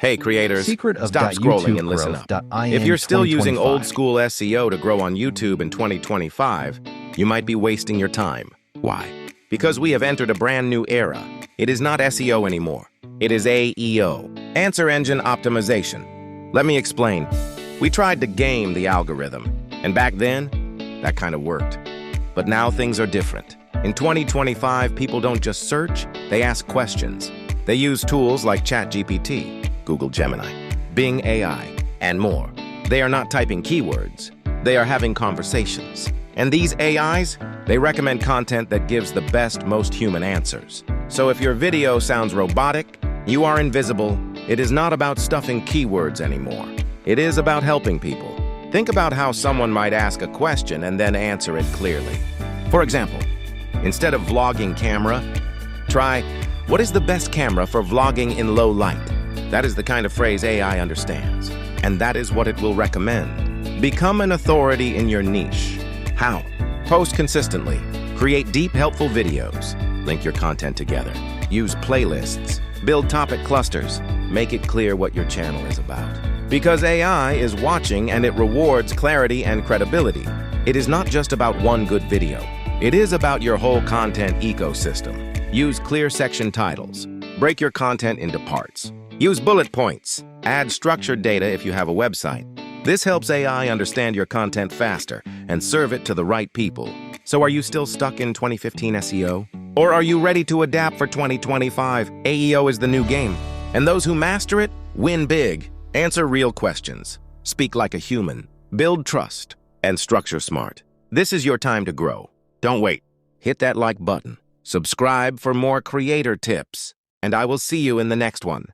Hey creators, Secret of stop scrolling and listen up. If you're still using old school SEO to grow on YouTube in 2025, you might be wasting your time. Why? Because we have entered a brand new era. It is not SEO anymore. It is AEO, Answer Engine Optimization. Let me explain. We tried to game the algorithm, and back then, that kind of worked. But now things are different. In 2025, people don't just search, they ask questions. They use tools like ChatGPT, Google Gemini, Bing AI, and more. They are not typing keywords, they are having conversations. And these AIs, they recommend content that gives the best, most human answers. So if your video sounds robotic, you are invisible, it is not about stuffing keywords anymore. It is about helping people. Think about how someone might ask a question and then answer it clearly. For example, instead of vlogging camera, try, what is the best camera for vlogging in low light? That is the kind of phrase AI understands, and that is what it will recommend. Become an authority in your niche. How? Post consistently. Create deep, helpful videos. Link your content together. Use playlists. Build topic clusters. Make it clear what your channel is about. Because AI is watching and it rewards clarity and credibility. It is not just about one good video. It is about your whole content ecosystem. Use clear section titles. Break your content into parts. Use bullet points. Add structured data if you have a website. This helps AI understand your content faster and serve it to the right people. So are you still stuck in 2015 SEO? Or are you ready to adapt for 2025? AEO is the new game, and those who master it win big. Answer real questions. Speak like a human. Build trust and structure smart. This is your time to grow. Don't wait. Hit that like button. Subscribe for more creator tips, and I will see you in the next one.